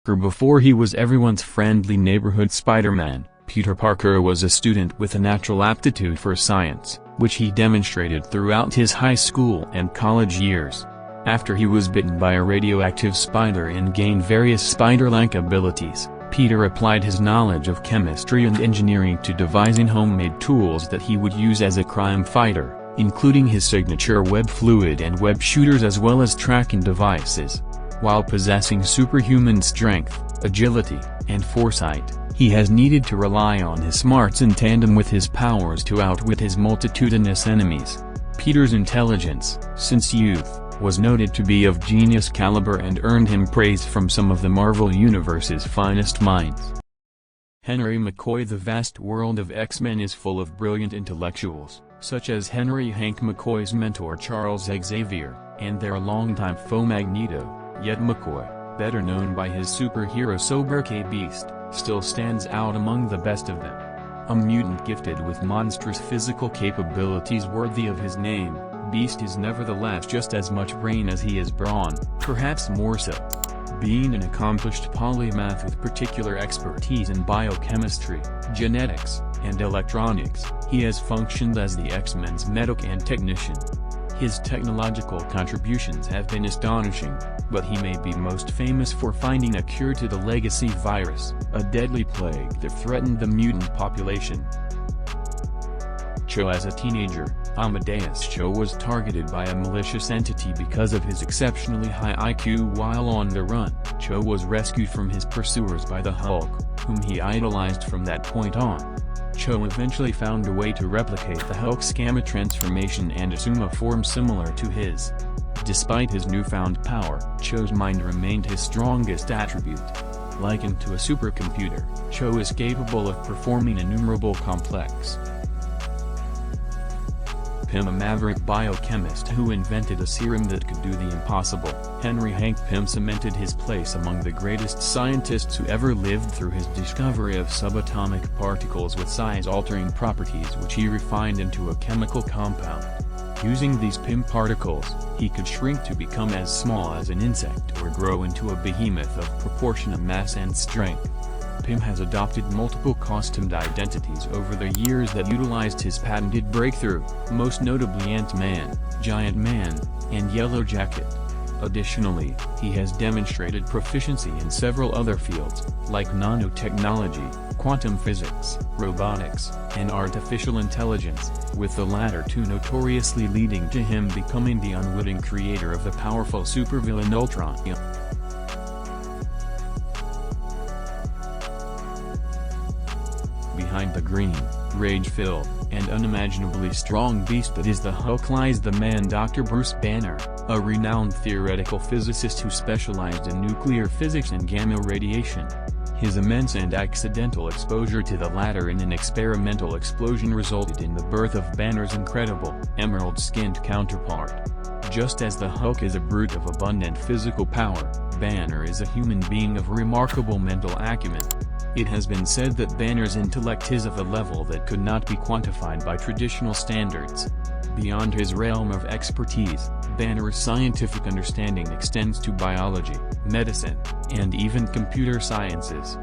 Before he was everyone's friendly neighborhood Spider-Man, Peter Parker was a student with a natural aptitude for science, which he demonstrated throughout his high school and college years. After he was bitten by a radioactive spider and gained various spider-like abilities, Peter applied his knowledge of chemistry and engineering to devising homemade tools that he would use as a crime fighter, including his signature web fluid and web shooters as well as tracking devices. While possessing superhuman strength, agility, and foresight, he has needed to rely on his smarts in tandem with his powers to outwit his multitudinous enemies. Peter's intelligence, since youth, was noted to be of genius caliber and earned him praise from some of the Marvel Universe's finest minds. Henry McCoy. The vast world of X-Men is full of brilliant intellectuals, such as Henry Hank McCoy's mentor Charles Xavier, and their longtime foe Magneto. Yet McCoy, better known by his superhero sobriquet Beast, still stands out among the best of them. A mutant gifted with monstrous physical capabilities worthy of his name, Beast is nevertheless just as much brain as he is brawn, perhaps more so. Being an accomplished polymath with particular expertise in biochemistry, genetics, and electronics, he has functioned as the X-Men's medic and technician. His technological contributions have been astonishing, but he may be most famous for finding a cure to the legacy virus, a deadly plague that threatened the mutant population. Cho. As a teenager, Amadeus Cho was targeted by a malicious entity because of his exceptionally high IQ. While on the run, Cho was rescued from his pursuers by the Hulk, whom he idolized from that point on. Cho eventually found a way to replicate the Hulk's gamma transformation and assume a form similar to his. Despite his newfound power, Cho's mind remained his strongest attribute. Likened to a supercomputer, Cho is capable of performing innumerable complex Pym. A maverick biochemist who invented a serum that could do the impossible, Henry Hank Pym cemented his place among the greatest scientists who ever lived through his discovery of subatomic particles with size-altering properties which he refined into a chemical compound. Using these Pym particles, he could shrink to become as small as an insect or grow into a behemoth of proportionate mass and strength. Pym has adopted multiple costumed identities over the years that utilized his patented breakthrough, most notably Ant-Man, Giant Man, and Yellow Jacket. Additionally, he has demonstrated proficiency in several other fields, like nanotechnology, quantum physics, robotics, and artificial intelligence, with the latter two notoriously leading to him becoming the unwitting creator of the powerful supervillain Ultron. Behind the green, rage-filled, and unimaginably strong beast that is the Hulk lies the man Dr. Bruce Banner, a renowned theoretical physicist who specialized in nuclear physics and gamma radiation. His immense and accidental exposure to the latter in an experimental explosion resulted in the birth of Banner's incredible, emerald-skinned counterpart. Just as the Hulk is a brute of abundant physical power, Banner is a human being of remarkable mental acumen. It has been said that Banner's intellect is of a level that could not be quantified by traditional standards. Beyond his realm of expertise, Banner's scientific understanding extends to biology, medicine, and even computer sciences.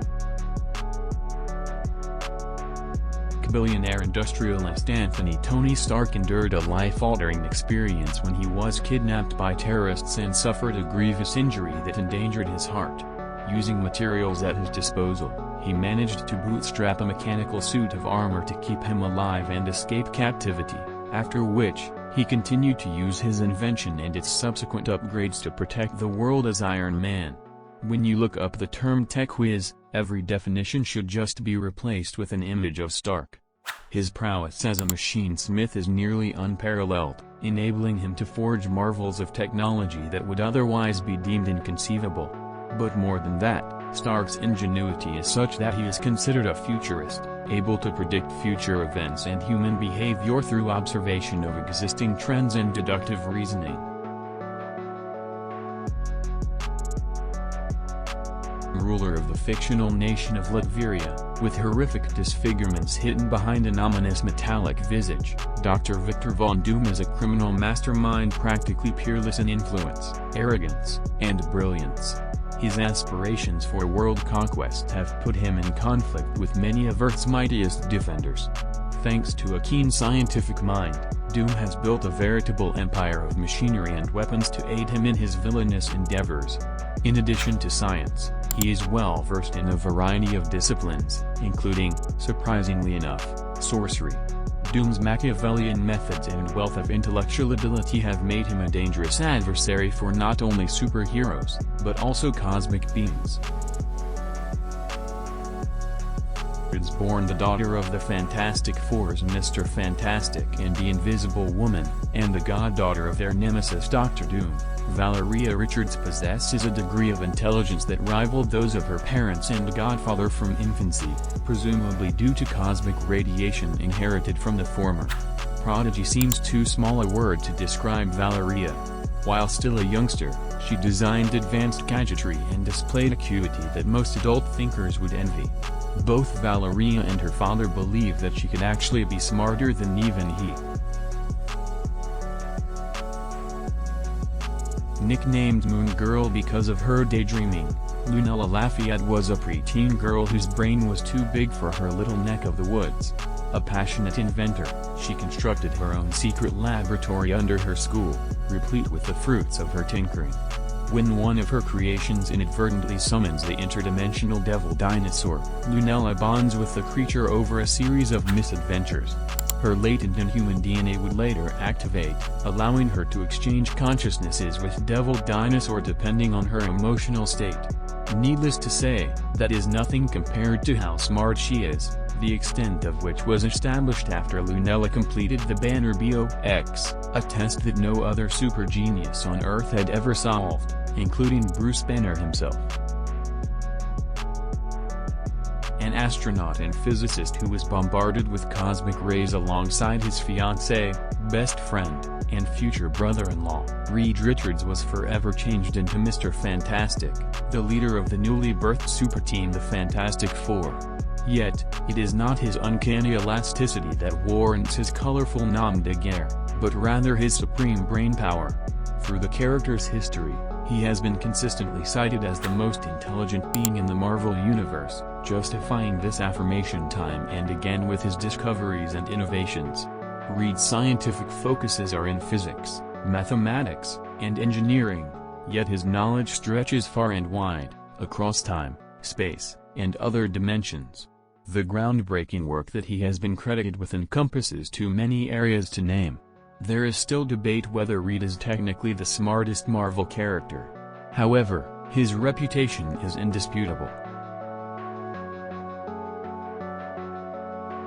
Billionaire industrialist Anthony Tony Stark endured a life-altering experience when he was kidnapped by terrorists and suffered a grievous injury that endangered his heart. Using materials at his disposal, he managed to bootstrap a mechanical suit of armor to keep him alive and escape captivity, after which, he continued to use his invention and its subsequent upgrades to protect the world as Iron Man. When you look up the term tech whiz, every definition should just be replaced with an image of Stark. His prowess as a machine-smith is nearly unparalleled, enabling him to forge marvels of technology that would otherwise be deemed inconceivable. But more than that, Stark's ingenuity is such that he is considered a futurist, able to predict future events and human behavior through observation of existing trends and deductive reasoning. Ruler of the fictional nation of Latveria, with horrific disfigurements hidden behind an ominous metallic visage, Dr. Victor Von Doom is a criminal mastermind practically peerless in influence, arrogance, and brilliance. His aspirations for world conquest have put him in conflict with many of Earth's mightiest defenders. Thanks to a keen scientific mind, Doom has built a veritable empire of machinery and weapons to aid him in his villainous endeavors. In addition to science, he is well versed in a variety of disciplines, including, surprisingly enough, sorcery. Doom's Machiavellian methods and wealth of intellectual ability have made him a dangerous adversary for not only superheroes, but also cosmic beings. Born the daughter of the Fantastic Four's Mr. Fantastic and the Invisible Woman, and the goddaughter of their nemesis Dr. Doom, Valeria Richards possesses a degree of intelligence that rivaled those of her parents and godfather from infancy, presumably due to cosmic radiation inherited from the former. Prodigy seems too small a word to describe Valeria. While still a youngster, she designed advanced gadgetry and displayed acuity that most adult thinkers would envy. Both Valeria and her father believe that she could actually be smarter than even he. Nicknamed Moon Girl because of her daydreaming, Lunella Lafayette was a preteen girl whose brain was too big for her little neck of the woods. A passionate inventor, she constructed her own secret laboratory under her school, replete with the fruits of her tinkering. When one of her creations inadvertently summons the interdimensional devil dinosaur, Lunella bonds with the creature over a series of misadventures. Her latent inhuman DNA would later activate, allowing her to exchange consciousnesses with devil dinosaur depending on her emotional state. Needless to say, that is nothing compared to how smart she is, the extent of which was established after Lunella completed the Banner BOX, a test that no other super genius on Earth had ever solved, including Bruce Banner himself. An astronaut and physicist who was bombarded with cosmic rays alongside his fiancée, best friend, and future brother-in-law, Reed Richards was forever changed into Mr. Fantastic, the leader of the newly birthed super team the Fantastic Four. Yet, it is not his uncanny elasticity that warrants his colorful nom de guerre, but rather his supreme brainpower. Through the character's history, he has been consistently cited as the most intelligent being in the Marvel Universe, justifying this affirmation time and again with his discoveries and innovations. Reed's scientific focuses are in physics, mathematics, and engineering, yet his knowledge stretches far and wide, across time, space, and other dimensions. The groundbreaking work that he has been credited with encompasses too many areas to name. There is still debate whether Reed is technically the smartest Marvel character. However, his reputation is indisputable.